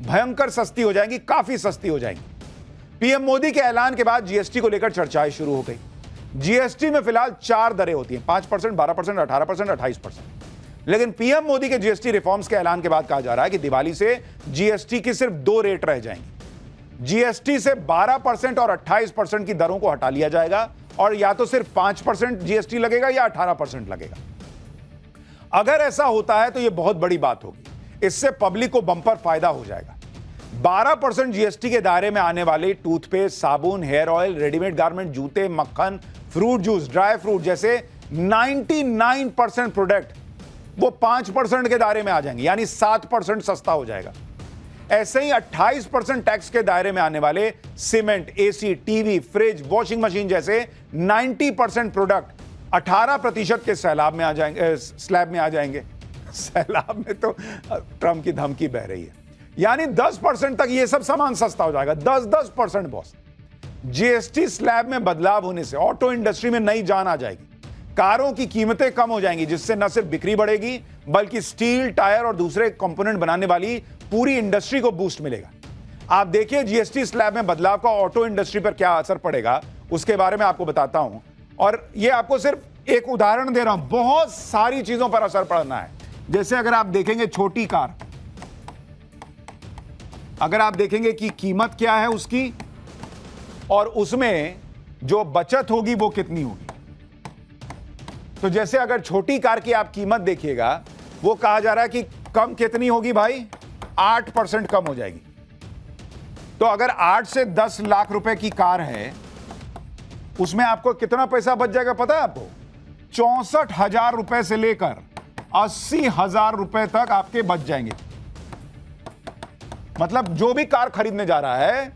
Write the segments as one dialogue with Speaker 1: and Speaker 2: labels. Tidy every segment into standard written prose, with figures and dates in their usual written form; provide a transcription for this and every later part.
Speaker 1: भयंकर सस्ती हो जाएंगी, काफी सस्ती हो जाएंगी। पीएम मोदी के ऐलान के बाद जीएसटी को लेकर चर्चाएं शुरू हो गई। जीएसटी में फिलहाल 4 दरें होती हैं, 5%, 12%, 18%, 28%। लेकिन पीएम मोदी के जीएसटी रिफॉर्म्स के ऐलान के बाद कहा जा रहा है कि दिवाली से जीएसटी की सिर्फ 2 रेट रह जाएंगी। जीएसटी से 12% और 28% की दरों को हटा लिया जाएगा और या तो सिर्फ 5% जीएसटी लगेगा या 18% लगेगा। अगर ऐसा होता है तो यह बहुत बड़ी बात होगी, इससे पब्लिक को बंपर फायदा हो जाएगा। 12% जीएसटी के दायरे में आने वाले टूथपेस्ट, साबुन, हेयर ऑयल, रेडीमेड गारमेंट, जूते, मक्खन, फ्रूट जूस, ड्राई फ्रूट जैसे 99% प्रोडक्ट वो 5% के दायरे में आ जाएंगे, यानी 7% सस्ता हो जाएगा। ऐसे ही 28% टैक्स के दायरे में आने वाले cement, AC, TV, fridge, washing machine जैसे 90% प्रोडक्ट 18% के स्लैब में आ जाएंगे। सैलाब में तो ट्रंप की धमकी बह रही है, यानी 10% तक ये सब सामान सस्ता हो जाएगा। 10% बॉस। जीएसटी स्लैब में बदलाव होने से ऑटो इंडस्ट्री में नई जान आ जाएगी। कारों की कीमतें कम हो जाएंगी, जिससे न सिर्फ बिक्री बढ़ेगी बल्कि स्टील, टायर और दूसरे कंपोनेंट बनाने वाली पूरी इंडस्ट्री को बूस्ट मिलेगा। आप देखिए जीएसटी स्लैब में बदलाव का ऑटो इंडस्ट्री पर क्या असर पड़ेगा, उसके बारे में आपको बताता हूं। और ये आपको सिर्फ एक उदाहरण दे रहा हूं, बहुत सारी चीजों पर असर पड़ना है। जैसे अगर आप देखेंगे छोटी कार, अगर आप देखेंगे कि कीमत क्या है उसकी और उसमें जो बचत होगी वो कितनी होगी। तो जैसे अगर छोटी कार की आप कीमत देखिएगा, वो कहा जा रहा है कि कम कितनी होगी भाई, 8% कम हो जाएगी। तो अगर 8 से 10 लाख रुपए की कार है, उसमें आपको कितना पैसा बच जाएगा पता है आपको? 64,000 रुपए से लेकर 80,000 रुपए तक आपके बच जाएंगे। मतलब जो भी कार खरीदने जा रहा है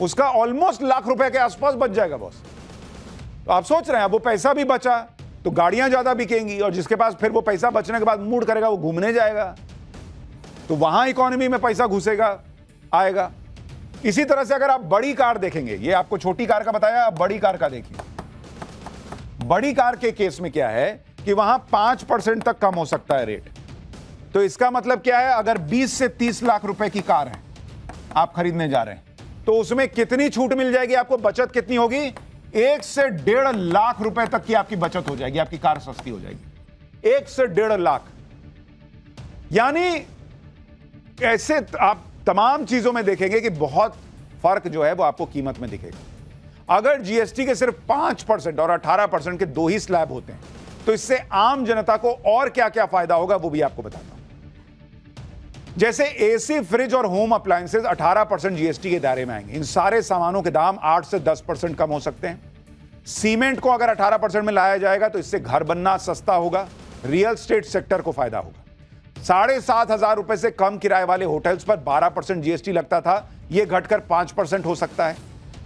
Speaker 1: उसका ऑलमोस्ट लाख रुपए के आसपास बच जाएगा बॉस। तो आप सोच रहे हैं वो पैसा भी बचा तो गाड़ियां ज्यादा बिकेंगी, और जिसके पास फिर वो पैसा बचने के बाद मूड करेगा वो घूमने जाएगा, तो वहां इकोनॉमी में पैसा घुसेगा, आएगा। इसी तरह से अगर आप बड़ी कार देखेंगे, ये आपको छोटी कार का बताया, आप बड़ी कार का देखिए। बड़ी कार के केस में क्या है कि वहां 5% तक कम हो सकता है रेट। तो इसका मतलब क्या है, अगर 20 से 30 लाख रुपए की कार है आप खरीदने जा रहे हैं, तो उसमें कितनी छूट मिल जाएगी आपको, बचत कितनी होगी? 1 से 1.5 लाख रुपए तक की आपकी बचत हो जाएगी, आपकी कार सस्ती हो जाएगी। 1 से 1.5 लाख, यानी ऐसे आप तमाम चीजों में देखेंगे कि बहुत फर्क जो है वो आपको कीमत में दिखेगा। अगर जीएसटी के सिर्फ 5% और 18% के 2 ही स्लैब होते हैं, तो इससे आम जनता को और क्या क्या फायदा होगा वो भी आपको बताता हूं। जैसे एसी, फ्रिज और होम अप्लायंसेज 18% जीएसटी के दायरे में आएंगे। इन सारे सामानों के दाम 8 से 10% कम हो सकते हैं। सीमेंट को अगर 18% में लाया जाएगा तो इससे घर बनना सस्ता होगा, रियल एस्टेट सेक्टर को फायदा होगा। 7,500 रुपए से कम किराए वाले होटल्स पर 12% जीएसटी लगता था, यह घटकर 5% हो सकता है,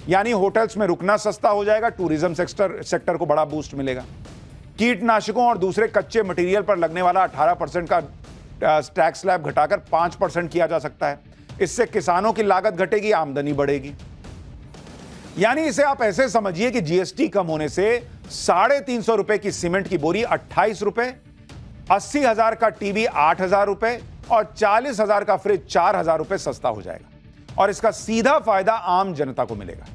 Speaker 1: यानी होटल्स में रुकना सस्ता हो जाएगा, टूरिज्म सेक्टर को बड़ा बूस्ट मिलेगा। कीटनाशकों और दूसरे कच्चे मटेरियल पर लगने वाला 18% का टैक्स स्लैब घटाकर 5% किया जा सकता है। इससे किसानों की लागत घटेगी, आमदनी बढ़ेगी। यानी इसे आप ऐसे समझिए कि जीएसटी कम होने से 350 रुपए की सीमेंट की बोरी 28 रुपए, 80,000 का टीवी 8,000 रुपए और 40,000 का फ्रिज 4,000 रुपए सस्ता हो जाएगा, और इसका सीधा फायदा आम जनता को मिलेगा।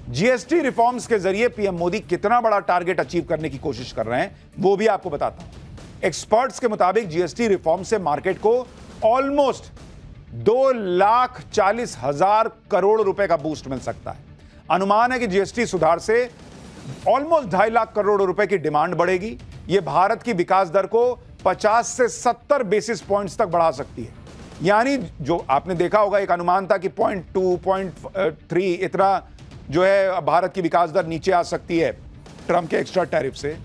Speaker 1: जीएसटी रिफॉर्म्स के जरिए पीएम मोदी कितना बड़ा टारगेट अचीव करने की कोशिश कर रहे हैं वो भी आपको बताता हूं। एक्सपर्ट्स के मुताबिक जीएसटी रिफॉर्म से मार्केट को ऑलमोस्ट 2,40,000 करोड़ रुपए का बूस्ट मिल सकता है। अनुमान है कि जीएसटी सुधार से ऑलमोस्ट 2.5 लाख करोड़ रुपए की डिमांड बढ़ेगी। यह भारत की विकास दर को 50 से 70 बेसिस पॉइंट्स तक बढ़ा सकती है। यानी जो आपने देखा होगा, एक अनुमान था कि 0.2, 0.3 इतना जो है भारत की विकास दर नीचे आ सकती है ट्रंप के एक्स्ट्रा टैरिफ से।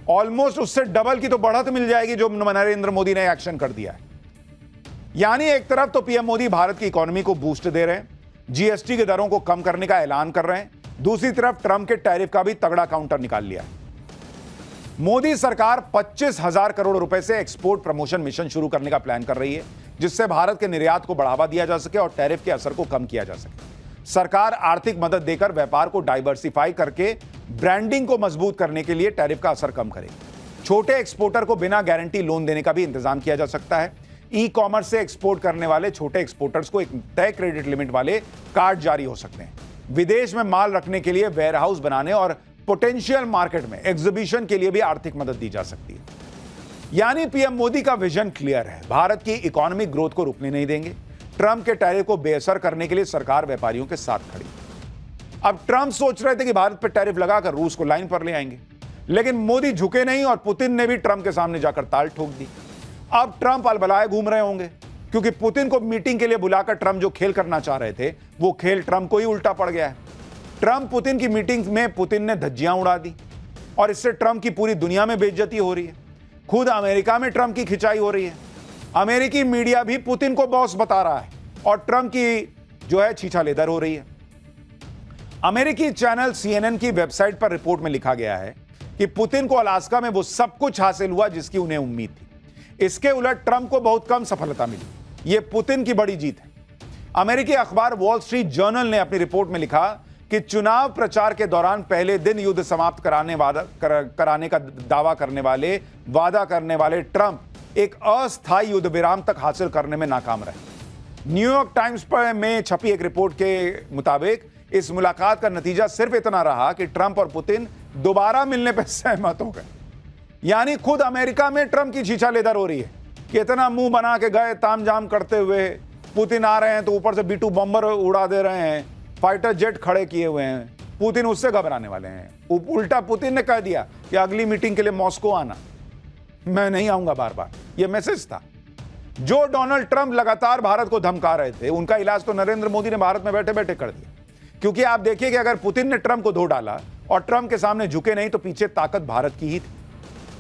Speaker 1: ऑलमोस्ट उससे डबल की तो बढ़त मिल जाएगी जो नरेंद्र मोदी ने एक्शन कर दिया है। यानी एक तरफ तो पीएम मोदी भारत की इकोनॉमी को बूस्ट दे रहे हैं, जीएसटी की दरों को कम करने का ऐलान कर रहे हैं, दूसरी तरफ ट्रंप के टैरिफ का भी तगड़ा काउंटर निकाल लिया है। मोदी सरकार 25,000 करोड़ रुपए से एक्सपोर्ट प्रमोशन मिशन शुरू करने का प्लान कर रही है, जिससे भारत के निर्यात को बढ़ावा दिया जा सके और टैरिफ के असर को कम किया जा सके। सरकार आर्थिक मदद देकर व्यापार को डाइवर्सिफाई करके ब्रांडिंग को मजबूत करने के लिए टैरिफ का असर कम करेगी। छोटे एक्सपोर्टर को बिना गारंटी लोन देने का भी इंतजाम किया जा सकता है। ई कॉमर्स से एक्सपोर्ट करने वाले छोटे एक्सपोर्टर्स को एक तय क्रेडिट लिमिट वाले कार्ड जारी हो सकते हैं। विदेश में माल रखने के लिए वेयरहाउस बनाने और पोटेंशियल मार्केट में एग्जीबिशन के लिए भी आर्थिक मदद दी जा सकती है। यानी पीएम मोदी का विजन क्लियर है, भारत की इकोनॉमिक ग्रोथ को रुकने नहीं देंगे। ट्रंप के टैरिफ को बेअसर करने के लिए सरकार व्यापारियों के साथ खड़ी। अब ट्रंप सोच रहे थे कि भारत पर टैरिफ लगाकर रूस को लाइन पर ले आएंगे, लेकिन मोदी झुके नहीं और पुतिन ने भी ट्रंप के सामने जाकर ताल ठोक दी। अब ट्रंप अलबलाए घूम रहे होंगे, क्योंकि पुतिन को मीटिंग के लिए बुलाकर ट्रंप जो खेल करना चाह रहे थे वो खेल ट्रंप को ही उल्टा पड़ गया है। ट्रंप पुतिन की मीटिंग में पुतिन ने धज्जियां उड़ा दी और इससे ट्रंप की पूरी दुनिया में बेइज्जती हो रही है। खुद अमेरिका में ट्रंप की खिंचाई हो रही है। अमेरिकी मीडिया भी पुतिन को बॉस बता रहा है और ट्रंप की जो है छीछालेदर हो रही है। अमेरिकी चैनल CNN की वेबसाइट पर रिपोर्ट में लिखा गया है कि पुतिन को अलास्का में वो सब कुछ हासिल हुआ जिसकी उन्हें उम्मीद थी। इसके उलट ट्रंप को बहुत कम सफलता मिली। यह पुतिन की बड़ी जीत है। अमेरिकी अखबार वॉल स्ट्रीट जर्नल ने अपनी रिपोर्ट में लिखा कि चुनाव प्रचार के दौरान पहले दिन युद्ध समाप्त कराने का वादा करने वाले ट्रंप एक अस्थायी युद्ध विराम तक हासिल करने में नाकाम रहे। न्यूयॉर्क टाइम्स पर में छपी एक रिपोर्ट के मुताबिक इस मुलाकात का नतीजा सिर्फ इतना रहा कि ट्रंप और पुतिन दोबारा मिलने पर सहमत हो गए। यानी खुद अमेरिका में ट्रंप की छीछालेदर हो रही है कि इतना मुंह बना के गए तामझाम करते हुए, पुतिन आ रहे हैं तो ऊपर से B-2 बम्बर उड़ा दे रहे हैं, फाइटर जेट खड़े किए हुए हैं, पुतिन उससे घबराने वाले हैं। उल्टा पुतिन ने कह दिया कि अगली मीटिंग के लिए मॉस्को आना, मैं नहीं आऊंगा बार बार। यह मैसेज था। जो डोनाल्ड ट्रंप लगातार भारत को धमका रहे थे, उनका इलाज तो नरेंद्र मोदी ने भारत में बैठे बैठे कर दिया। क्योंकि आप देखिए कि अगर पुतिन ने ट्रंप को धो डाला और ट्रंप के सामने झुके नहीं तो पीछे ताकत भारत की ही थी।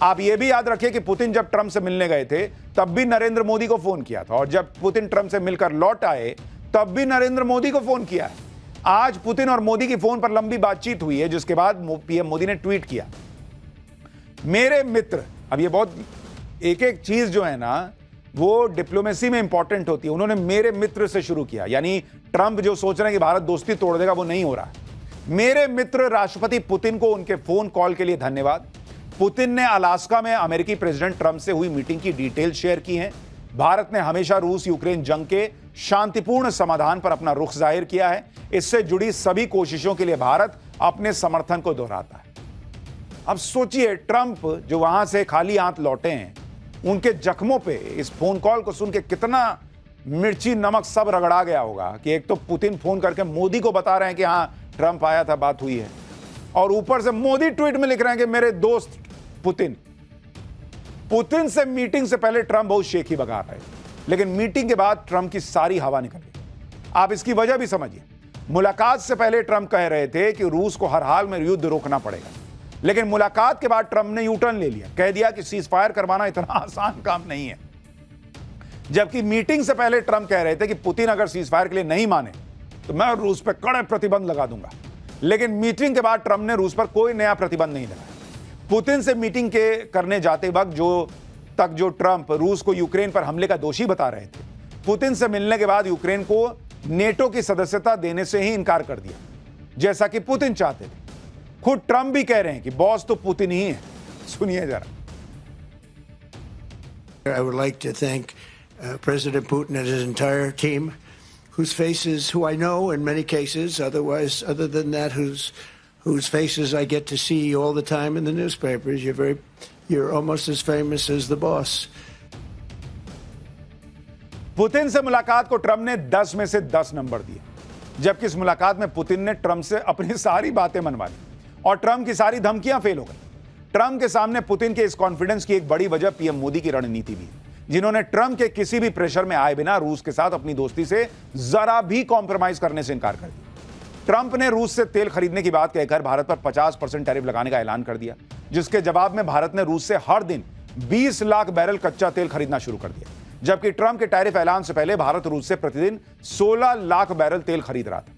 Speaker 1: आप यह भी याद रखिए कि पुतिन जब ट्रंप से मिलने गए थे तब भी नरेंद्र मोदी को फोन किया था, और जब पुतिन ट्रंप से मिलकर लौट आए तब भी नरेंद्र मोदी को फोन किया है। आज पुतिन और मोदी की फोन पर लंबी बातचीत हुई है, जिसके बाद पीएम मोदी ने ट्वीट किया, मेरे मित्र। अब ये बहुत एक एक चीज जो है ना वो डिप्लोमेसी में इंपॉर्टेंट होती है। उन्होंने मेरे मित्र से शुरू किया, यानी ट्रंप जो सोच रहे हैं कि भारत दोस्ती तोड़ देगा वो नहीं हो रहा। मेरे मित्र राष्ट्रपति पुतिन को उनके फोन कॉल के लिए धन्यवाद। पुतिन ने अलास्का में अमेरिकी प्रेसिडेंट ट्रंप से हुई मीटिंग की डिटेल शेयर की हैं। भारत ने हमेशा रूस यूक्रेन जंग के शांतिपूर्ण समाधान पर अपना रुख जाहिर किया है। इससे जुड़ी सभी कोशिशों के लिए भारत अपने समर्थन को दोहराता है। अब सोचिए, ट्रंप जो वहां से खाली हाथ लौटे हैं, उनके जख्मों पे इस फोन कॉल को सुन के कितना मिर्ची नमक सब रगड़ा गया होगा कि एक तो पुतिन फोन करके मोदी को बता रहे हैं कि हाँ ट्रंप आया था, बात हुई है, और ऊपर से मोदी ट्वीट में लिख रहे हैं कि मेरे दोस्त पुतिन से मीटिंग से पहले ट्रंप बहुत शेखी बगा रहे थे, लेकिन मीटिंग के बाद ट्रंप की सारी हवा निकल गई। आप इसकी वजह भी समझिए। मुलाकात से पहले ट्रंप कह रहे थे कि रूस को हर हाल में युद्ध रोकना पड़ेगा, लेकिन मुलाकात के बाद ट्रंप ने यूटर्न ले लिया, कह दिया कि सीज फायर करवाना इतना आसान काम नहीं है। जबकि मीटिंग से पहले ट्रंप कह रहे थे कि पुतिन अगर सीज फायर के लिए नहीं माने तो मैं रूस पर कड़े प्रतिबंध लगा दूंगा, लेकिन मीटिंग के बाद ट्रंप ने रूस पर कोई नया प्रतिबंध नहीं लगाया। पुतिन से मीटिंग के करने जाते वक्त जो ट्रंप रूस को यूक्रेन पर हमले का दोषी बता रहे थे, पुतिन से मिलने के बाद यूक्रेन को नेटो की सदस्यता देने से ही इनकार कर दिया, जैसा कि पुतिन चाहते थे। खुद ट्रंप भी कह रहे हैं कि बॉस तो पुतिन ही है। सुनिए जरा।
Speaker 2: I would like to thank President Putin and his entire team, whose faces, who I know in many cases, other than that, whose faces I get to see all the time in the newspapers. You're almost as famous as the boss.
Speaker 1: Putin से मुलाकात को Trump ने 10 में से 10 number दिए, जबकि इस मुलाकात में पुतिन ने ट्रंप से अपनी सारी बातें मनवा ली और ट्रंप की सारी धमकियां फेल हो गई। ट्रंप के सामने पुतिन के इस कॉन्फिडेंस की एक बड़ी वजह पीएम मोदी की रणनीति भी है, जिन्होंने ट्रंप के किसी भी प्रेशर में आए बिना रूस के साथ अपनी दोस्ती से जरा भी कॉम्प्रोमाइज करने से इनकार कर दिया। ट्रंप ने रूस से तेल खरीदने की बात कहकर भारत पर 50% टैरिफ लगाने का ऐलान कर दिया, जिसके जवाब में भारत ने रूस से हर दिन 20 लाख बैरल कच्चा तेल खरीदना शुरू कर दिया। जबकि ट्रंप के टैरिफ ऐलान से पहले भारत रूस से प्रतिदिन 16 लाख बैरल तेल खरीद रहा था।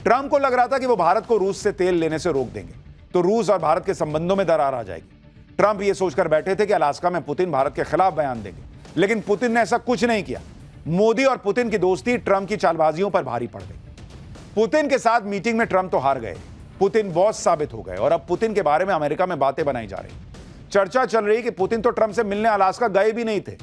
Speaker 1: ट्रंप को लग रहा था कि वो भारत को रूस से तेल लेने से रोक देंगे तो रूस और भारत के संबंधों में दरार आ जाएगी। ट्रंप ये सोचकर बैठे थे कि अलास्का में पुतिन भारत के खिलाफ बयान देंगे, लेकिन पुतिन ने ऐसा कुछ नहीं किया। मोदी और पुतिन की दोस्ती ट्रंप की चालबाजियों पर भारी पड़ गई। पुतिन के साथ मीटिंग में ट्रंप तो हार गए, पुतिन बॉस साबित हो गए और अब पुतिन के बारे में अमेरिका में बातें बनाई जा रही। चर्चा चल रही कि पुतिन तो ट्रंप से मिलने अलास्का गए भी नहीं थे।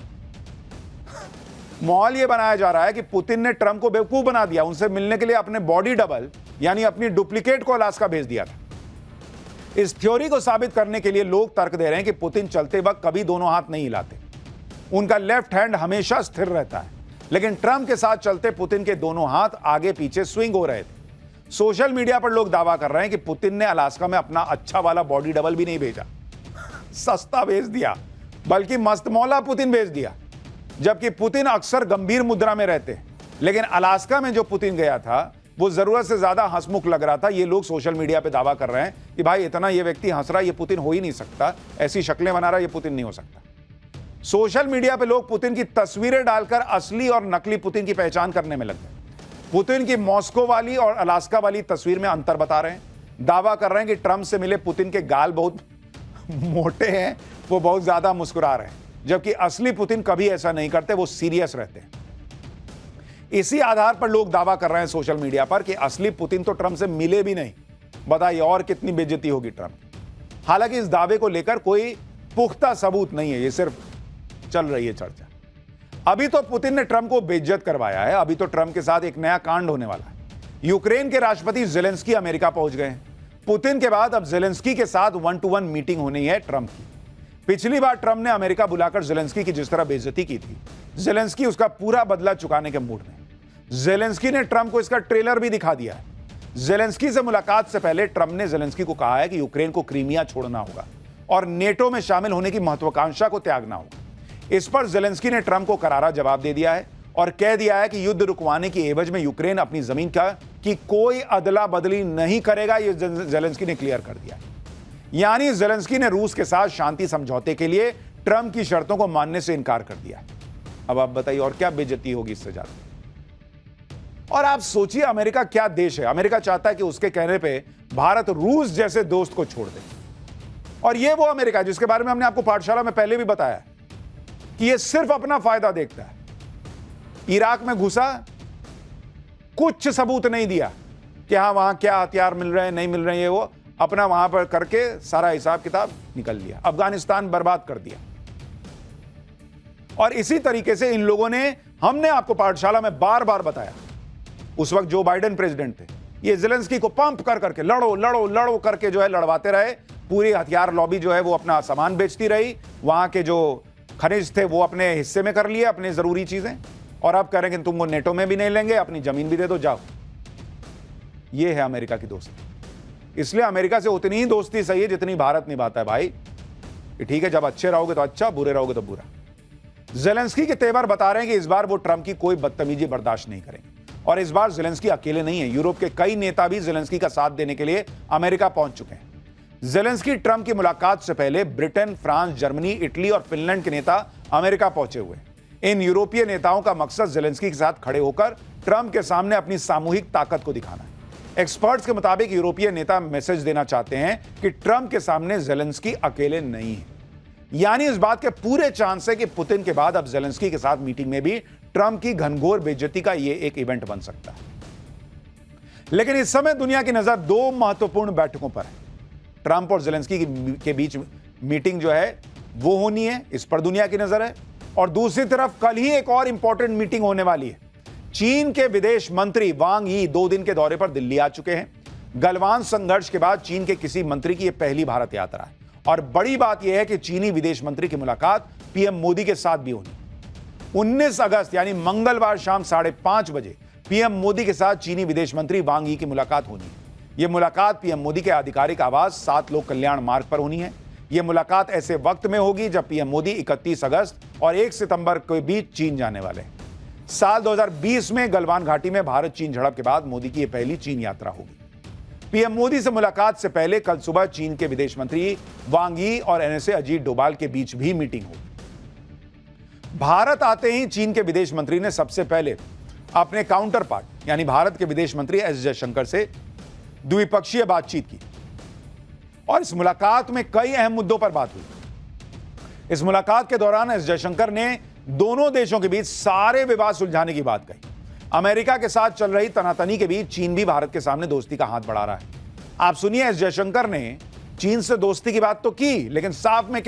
Speaker 1: माहौल यह बनाया जा रहा है कि पुतिन ने ट्रंप को बेवकूफ बना दिया, उनसे मिलने के लिए अपने बॉडी डबल यानी अपनी डुप्लीकेट को अलास्का भेज दिया था। इस थ्योरी को साबित करने के लिए लोग तर्क दे रहे हैं कि पुतिन चलते वक्त कभी दोनों हाथ नहीं हिलाते, उनका लेफ्ट हैंड हमेशा स्थिर रहता है, लेकिन ट्रंप के साथ चलते पुतिन के दोनों हाथ आगे पीछे स्विंग हो रहे थे। सोशल मीडिया पर लोग दावा कर रहे हैं कि पुतिन ने अलास्का में अपना अच्छा वाला बॉडी डबल भी नहीं भेजा, सस्ता भेज दिया, बल्कि मस्तमौला पुतिन भेज दिया। जबकि पुतिन अक्सर गंभीर मुद्रा में रहते हैं, लेकिन अलास्का में जो पुतिन गया था वो जरूरत से ज्यादा हंसमुख लग रहा था। ये लोग सोशल मीडिया पे दावा कर रहे हैं कि भाई इतना ये व्यक्ति हंस रहा है, ये पुतिन हो ही नहीं सकता, ऐसी शक्लें बना रहा है, ये पुतिन नहीं हो सकता। सोशल मीडिया पे लोग पुतिन की तस्वीरें डालकर असली और नकली पुतिन की पहचान करने में लग गए। पुतिन की मॉस्को वाली और अलास्का वाली तस्वीर में अंतर बता रहे हैं, दावा कर रहे हैं कि ट्रंप से मिले पुतिन के गाल बहुत मोटे हैं, वो बहुत ज्यादा मुस्कुरा रहे हैं, जबकि असली पुतिन कभी ऐसा नहीं करते, वो सीरियस रहते हैं। इसी आधार पर लोग दावा कर रहे हैं सोशल मीडिया पर कि असली पुतिन तो ट्रंप से मिले भी नहीं। बताइए और कितनी बेइज्जती होगी ट्रंप। हालांकि इस दावे को लेकर कोई पुख्ता सबूत नहीं है, ये सिर्फ चल रही है चर्चा। अभी तो पुतिन ने ट्रंप को बेइज्जत करवाया है, अभी तो ट्रंप के साथ एक नया कांड होने वाला है। यूक्रेन के राष्ट्रपति जेलेंस्की अमेरिका पहुंच गए हैं। पुतिन के बाद अब जेलेंस्की के साथ 1-to-1 मीटिंग होनी है ट्रंप की। पिछली बार ट्रंप ने अमेरिका बुलाकर जेलेंस्की की जिस तरह बेइज्जती की थी, जेलेंस्की उसका पूरा बदला चुकाने के मूड में। जेलेंस्की ने ट्रंप को इसका ट्रेलर भी दिखा दिया है। जेलेंस्की से मुलाकात से पहले ट्रंप ने जेलेंस्की को कहा है कि यूक्रेन को क्रीमिया छोड़ना होगा और नेटो में शामिल होने की महत्वाकांक्षा को त्यागना होगा। इस पर जेलेंस्की ने ट्रंप को करारा जवाब दे दिया है और कह दिया है कि युद्ध रुकवाने की एवज में यूक्रेन अपनी जमीन का की कोई अदला बदली नहीं करेगा। यह जेलेंस्की ने क्लियर कर दिया। यानी जेलेंस्की ने रूस के साथ शांति समझौते के लिए ट्रंप की शर्तों को मानने से इनकार कर दिया। अब आप बताइए और क्या बेइज्जती होगी इससे ज्यादा। और आप सोचिए अमेरिका क्या देश है। अमेरिका चाहता है कि उसके कहने पे भारत रूस जैसे दोस्त को छोड़ दे, और यह वो अमेरिका है जिसके बारे में हमने आपको पाठशाला में पहले भी बताया कि यह सिर्फ अपना फायदा देखता है। इराक में घुसा, कुछ सबूत नहीं दिया कि हां वहां क्या हथियार मिल रहे हैं नहीं मिल रहे हैं, वो अपना वहां पर करके सारा हिसाब किताब निकल लिया। अफगानिस्तान बर्बाद कर दिया। और इसी तरीके से इन लोगों ने, हमने आपको पाठशाला में बार बार बताया, उस वक्त जो बाइडेन प्रेसिडेंट थे, ये जेलेंस्की को पंप कर करके लड़ो लड़ो लड़ो करके जो है लड़वाते रहे। पूरी हथियार लॉबी जो है वो अपना सामान बेचती रही, वहां के जो खनिज थे वो अपने हिस्से में कर लिए, अपने जरूरी चीजें, और अब कह रहे हैं कि तुमको नेटो में भी नहीं लेंगे, अपनी जमीन भी दे दो, जाओ। ये है अमेरिका की दोस्ती। इसलिए अमेरिका से उतनी ही दोस्ती सही है जितनी भारत निभाता है भाई। ठीक है, जब अच्छे रहोगे तो अच्छा, बुरे रहोगे तो बुरा। जेलेंस्की के तेवर बता रहे हैं कि इस बार वो ट्रंप की कोई बदतमीजी बर्दाश्त नहीं करेंगे। और इस बार जेलेंस्की अकेले नहीं है, यूरोप के कई नेता भी जेलेंस्की का साथ देने के लिए अमेरिका पहुंच चुके हैं। जेलेंस्की ट्रंप की मुलाकात से पहले ब्रिटेन, फ्रांस, जर्मनी, इटली और फिनलैंड के नेता अमेरिका पहुंचे हुए। इन यूरोपीय नेताओं का मकसद जेलेंस्की के साथ खड़े होकर ट्रंप के सामने अपनी सामूहिक ताकत को दिखाना है। एक्सपर्ट्स के मुताबिक यूरोपीय नेता मैसेज देना चाहते हैं कि ट्रंप के सामने जेलेंस्की अकेले नहीं है। यानी इस बात के पूरे चांस है कि पुतिन के बाद अब जेलेंस्की के साथ मीटिंग में भी ट्रंप की घनघोर बेइज्जती का यह एक इवेंट बन सकता है। लेकिन इस समय दुनिया की नजर दो महत्वपूर्ण बैठकों पर है। ट्रंप और जेलेंस्की के बीच मीटिंग जो है वो होनी है, इस पर दुनिया की नजर है। और दूसरी तरफ कल ही एक और इंपॉर्टेंट मीटिंग होने वाली है। चीन के विदेश मंत्री वांग यी 2 दिन के दौरे पर दिल्ली आ चुके हैं। गलवान संघर्ष के बाद चीन के किसी मंत्री की यह पहली भारत यात्रा है। और बड़ी बात यह है कि चीनी विदेश मंत्री की मुलाकात पीएम मोदी के साथ भी होनी। 19 अगस्त यानी मंगलवार शाम 5:30 बजे पीएम मोदी के साथ चीनी विदेश मंत्री वांग यी की मुलाकात होनी है। यह मुलाकात पीएम मोदी के आधिकारिक आवास 7 लोक कल्याण मार्ग पर होनी है। यह मुलाकात ऐसे वक्त में होगी जब पीएम मोदी 31 अगस्त और 1 सितंबर के बीच चीन जाने वाले हैं। साल 2020 में गलवान घाटी में भारत चीन झड़प के बाद मोदी की यह पहली चीन यात्रा होगी। पीएम मोदी से मुलाकात से पहले कल सुबह चीन के विदेश मंत्री वांग यी और एनएसए अजीत डोभाल के बीच भी मीटिंग होगी। भारत आते ही चीन के विदेश मंत्री ने सबसे पहले अपने काउंटर पार्ट यानी भारत के विदेश मंत्री एस जयशंकर से द्विपक्षीय बातचीत की और इस मुलाकात में कई अहम मुद्दों पर बात हुई। इस मुलाकात के दौरान एस जयशंकर ने दोनों देशों के बीच सारे विवाद सुलझाने की बात कही। अमेरिका के साथ चल रही तनातनी के बीच चीन भी भारत के सामने दोस्ती का हाथ बढ़ा रहा है। आप सुनिए, एस जयशंकर ने चीन से दोस्ती की बात तो की, लेकिन साफ में